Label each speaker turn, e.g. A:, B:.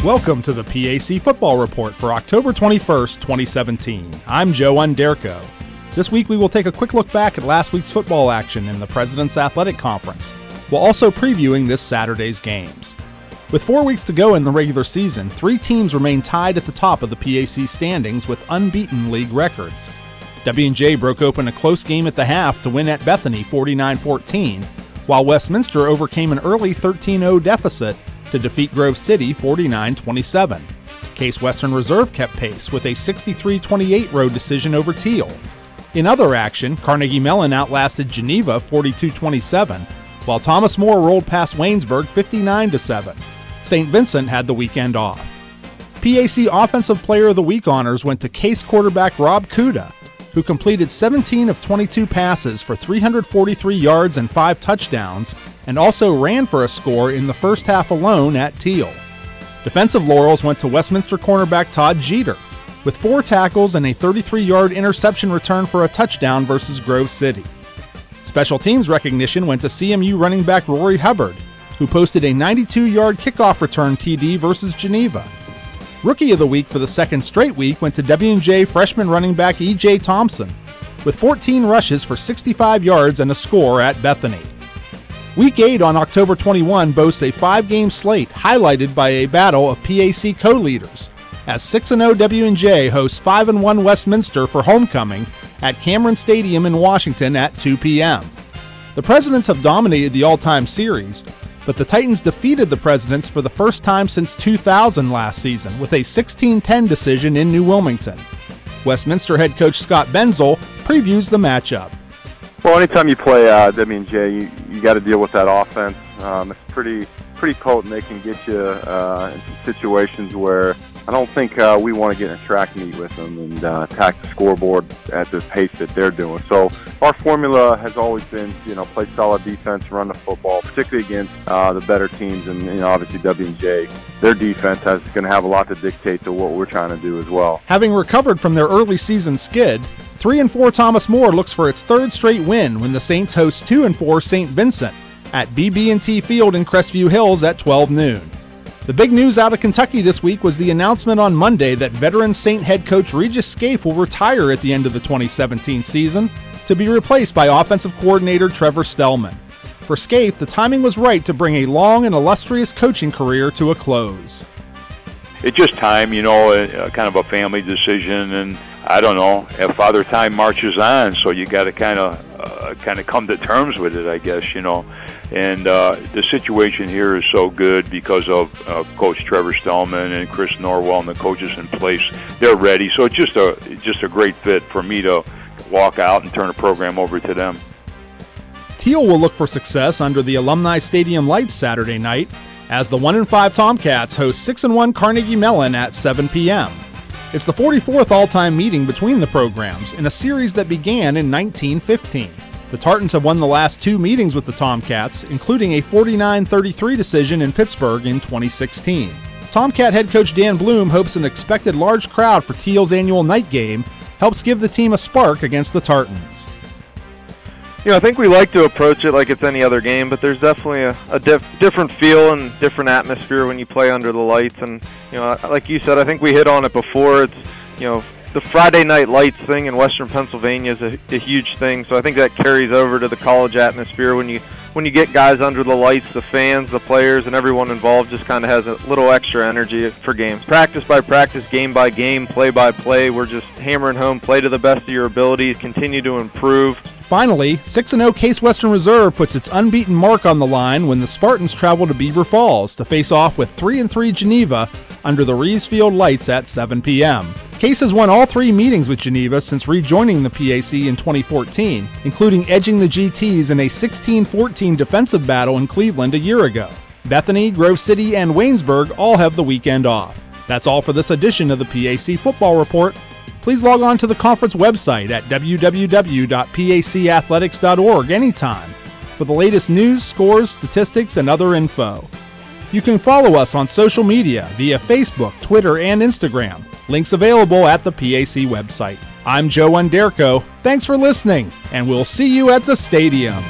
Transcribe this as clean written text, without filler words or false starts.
A: Welcome to the PAC Football Report for October 21st, 2017. I'm Joe Onderko. This week we will take a quick look back at last week's football action in the President's Athletic Conference, while also previewing this Saturday's games. With 4 weeks to go in the regular season, 3 teams remain tied at the top of the PAC standings with unbeaten league records. W&J broke open a close game at the half to win at Bethany 49-14, while Westminster overcame an early 13-0 deficit to defeat Grove City 49-27. Case Western Reserve kept pace with a 63-28 road decision over Thiel. In other action, Carnegie Mellon outlasted Geneva 42-27, while Thomas More rolled past Waynesburg 59-7. St. Vincent had the weekend off. PAC Offensive Player of the Week honors went to Case quarterback Rob Kuda, who completed 17 of 22 passes for 343 yards and 5 touchdowns, and also ran for a score in the first half alone at Thiel. Defensive laurels went to Westminster cornerback Todd Jeter, with 4 tackles and a 33-yard interception return for a touchdown versus Grove City. Special teams recognition went to CMU running back Rory Hubbard, who posted a 92-yard kickoff return TD versus Geneva. Rookie of the Week for the second straight week went to W&J freshman running back E.J. Thompson, with 14 rushes for 65 yards and a score at Bethany. Week 8 on October 21 boasts a 5-game slate highlighted by a battle of PAC co-leaders, as 6-0 W&J hosts 5-1 Westminster for homecoming at Cameron Stadium in Washington at 2 p.m. The Presidents have dominated the all-time series, but the Titans defeated the Presidents for the first time since 2000 last season with a 16-10 decision in New Wilmington. Westminster head coach Scott Benzel previews the matchup.
B: Well, anytime you play W&J, you got to deal with that offense. It's pretty potent. They can get you into situations where I don't think we want to get in a track meet with them and attack the scoreboard at the pace that they're doing. So our formula has always been, play solid defense, run the football, particularly against the better teams. And obviously W&J, their defense is going to have a lot to dictate to what we're trying to do as well.
A: Having recovered from their early season skid, 3-4 Thomas More looks for its 3rd straight win when the Saints host 2-4 St. Vincent at BB&T Field in Crestview Hills at 12 noon. The big news out of Kentucky this week was the announcement on Monday that veteran Saint head coach Regis Scafe will retire at the end of the 2017 season to be replaced by offensive coordinator Trevor Stellman. For Scafe, the timing was right to bring a long and illustrious coaching career to a close.
C: It's just time, kind of a family decision, and I don't know, Father Time marches on, so you got to kind of come to terms with it, I guess, And the situation here is so good because of Coach Trevor Stellman and Chris Norwell and the coaches in place. They're ready, so it's just a great fit for me to walk out and turn the program over to them.
A: Thiel will look for success under the Alumni Stadium lights Saturday night as the 1-5 Tomcats host 6-1 Carnegie Mellon at 7 p.m. It's the 44th all-time meeting between the programs in a series that began in 1915. The Tartans have won the last 2 meetings with the Tomcats, including a 49-33 decision in Pittsburgh in 2016. Tomcat head coach Dan Blume hopes an expected large crowd for Thiel's annual night game helps give the team a spark against the Tartans.
D: I think we like to approach it like it's any other game, but there's definitely a different feel and different atmosphere when you play under the lights. And, like you said, I think we hit on it before. It's, the Friday night lights thing in Western Pennsylvania is a huge thing, so I think that carries over to the college atmosphere. When you get guys under the lights, the fans, the players, and everyone involved just kind of has a little extra energy for games. Practice by practice, game by game, play by play, we're just hammering home, play to the best of your abilities, continue to improve.
A: Finally, 6-0 Case Western Reserve puts its unbeaten mark on the line when the Spartans travel to Beaver Falls to face off with 3-3 Geneva under the Reeves Field lights at 7 p.m. Case has won all 3 meetings with Geneva since rejoining the PAC in 2014, including edging the GTs in a 16-14 defensive battle in Cleveland a year ago. Bethany, Grove City, and Waynesburg all have the weekend off. That's all for this edition of the PAC Football Report. Please log on to the conference website at www.pacathletics.org anytime for the latest news, scores, statistics, and other info. You can follow us on social media via Facebook, Twitter, and Instagram. Links available at the PAC website. I'm Joe Onderko. Thanks for listening, and we'll see you at the stadium.